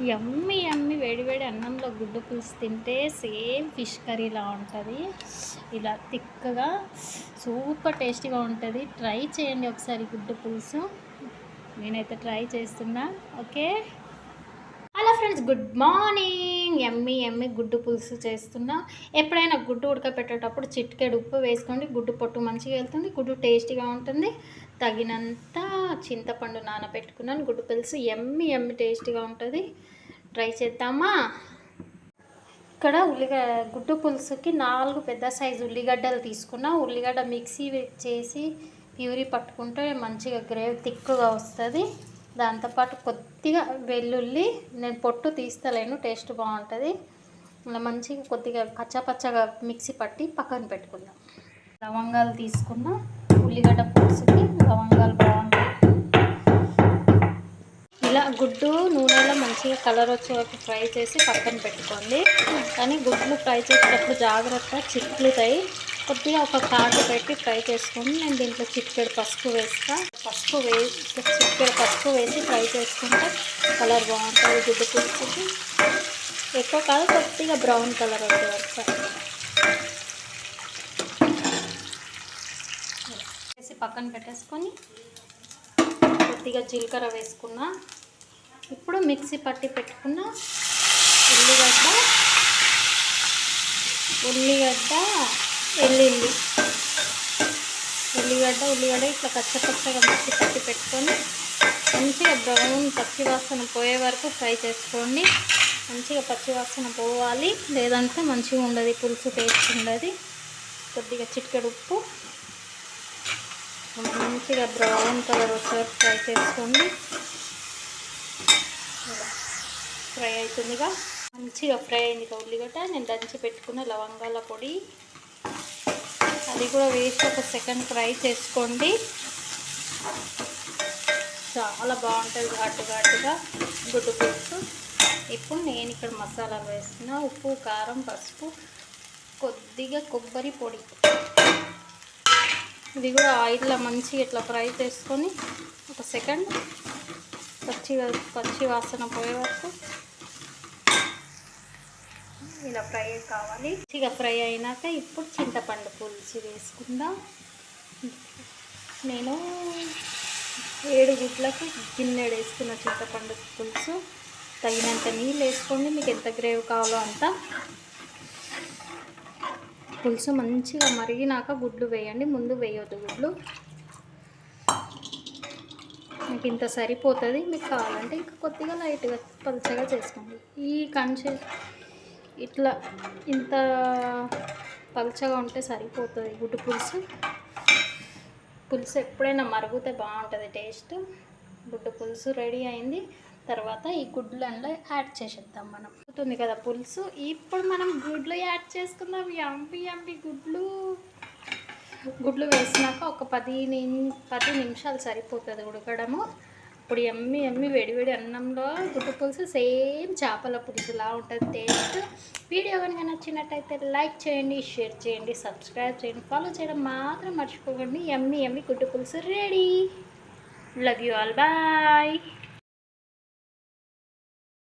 యమ్మీ యమ్మీ వేడి వేడి అన్నంలో గుడ్డు పులుసు తింటే సేమ్ ఫిష్ కర్రీలా ఉంటుంది. ఇలా తిక్కగా సూపర్ టేస్టీగా ఉంటుంది. ట్రై చేయండి ఒకసారి గుడ్డు పులుసు. నేనైతే ట్రై చేస్తున్నా. Okay, hello friends, good morning. Yummy yummy గుడ్డు పులుసు చేస్తున్నా. ఎప్పుడైనా గుడ్డు ఉడకపెట్టేటప్పుడు చిటికెడు ఉప్పు వేసుకోండి. గుడ్డు పొట్టు మంచిగా వెళ్తుంది, గుడ్డు టేస్టీగా ఉంటుంది. తగినంత చింతపండు నానబెట్టుకున్నాను. గుడ్డు పులుసు యమ్మీ యమ్మీ టేస్టీగా ఉంటుంది. ట్రై చేద్దామా? ఇక్కడ గుడ్డు పులుసుకి 4 పెద్ద సైజు ఉల్లిగడ్డలు తీసుకున్నా. ఉల్లిగడ్డ మిక్సీ చేసి ప్యూరీ పట్టుకుంటే మంచిగా గ్రేవీ థిక్గా వస్తుంది. దాంతోపాటు కొద్దిగా వెల్లుల్లి, నేను పొట్టు తీస్తలేను, టేస్ట్ బాగుంటుంది. ఇలా మంచిగా కొద్దిగా కచ్చాపచ్చగా మిక్సీ పట్టి పక్కన పెట్టుకుందాం. లవంగాలు తీసుకున్నా. ఉల్లిగడ్డ పులుసుకి లవంగాలు బాగుంటాయి. ఇలా గుడ్డు నూనెలో మంచిగా కలర్ వచ్చే వరకు ఫ్రై చేసి పక్కన పెట్టుకోండి. కానీ గుడ్లు ఫ్రై చేసేటప్పుడు జాగ్రత్త, చిట్లుతాయి. కొద్దిగా ఒక కాటు పెట్టి ఫ్రై చేసుకోండి. నేను దీంట్లో చిటికెడు పసుపు వేస్తా. చిటికెడు పసుపు వేసి ఫ్రై చేసుకుంటే కలర్ బాగుంటుంది గుడ్డు పులుసుకి. ఎక్కువ కాదు, కొద్దిగా బ్రౌన్ కలర్ వచ్చే వరకు వేసి పక్కన పెట్టేసుకొని కొద్దిగా జీలకర్ర వేసుకున్నా. ఇప్పుడు మిక్సీ పట్టి పెట్టుకున్న ఉల్లిగడ్డ ఉల్లిగడ్డ ఇట్లా పచ్చగా మిక్సీ పట్టి పెట్టుకొని మంచిగా బ్రౌన్ పచ్చివాసన పోయే వరకు ఫ్రై చేసుకోండి. మంచిగా పచ్చివాసన పోవాలి, లేదంటే మంచిగా ఉండదు, పులుసు టేస్ట్ ఉండదు. కొద్దిగా చిటికెడు ఉప్పు, మంచిగా బ్రౌన్ కలర్ వచ్చే వరకు ఫ్రై చేసుకోండి. ఫ్రై అవుతుందిగా, మంచిగా ఫ్రై అయిందిగా ఉల్లిగడ్డ. నేను దంచి పెట్టుకున్న లవంగాల పొడి అది కూడా వేసి ఒక సెకండ్ ఫ్రై చేసుకోండి. చాలా బాగుంటుంది ఘాటుగా గుడ్డు పులుసు. ఇప్పుడు నేను ఇక్కడ మసాలాలు వేస్తున్నా. ఉప్పు, కారం, పసుపు, కొద్దిగా కొబ్బరి పొడి. ఇది కూడా ఆయిల్లో మంచిగా ఇట్లా ఫ్రై చేసుకొని ఒక సెకండ్ పచ్చి వాసన పోయే వరకు ఇలా ఫ్రై కావాలి. మంచిగా ఫ్రై అయినాక ఇప్పుడు చింతపండు పులుసు వేసుకుందాం. నేను 7 గుడ్లకి గిన్నెడు వేసుకున్న చింతపండు పులుసు. తగినంత నీళ్ళు వేసుకోండి, మీకు ఎంత గ్రేవీ కావాలో అంత. పులుసు మంచిగా మరిగినాక గుడ్లు వేయండి, ముందు వేయొద్దు గుడ్లు. మీకు ఇంత సరిపోతుంది. మీకు కావాలంటే ఇంకా కొద్దిగా లైట్గా పలుచగా చేసుకోండి. ఈ ఇంత పలుచగా ఉంటే సరిపోతుంది గుడ్డు పులుసు. ఎప్పుడైనా మరుగుతే బాగుంటుంది టేస్ట్. గుడ్డు పులుసు రెడీ అయింది. తర్వాత ఈ గుడ్లలో యాడ్ చేసేద్దాం. మనం అవుతుంది కదా పులుసు. ఇప్పుడు మనం గుడ్లు యాడ్ చేసుకుందాం. యమ్మీ గుడ్లు వేసినాక ఒక 10 నిమిషాలు సరిపోతుంది ఉడకడము. ఇప్పుడు యమ్మీ వేడివేడి అన్నంలో గుడ్డు పులుసు సేమ్ చేపల పులుసులా ఉంటుంది టేస్ట్. వీడియో కనుక నచ్చినట్టయితే లైక్ చేయండి, షేర్ చేయండి, సబ్స్క్రైబ్ చేయండి, ఫాలో చేయడం మాత్రం మర్చిపోకండి. యమ్మీ గుడ్డు పులుసు ready. Love you all, bye.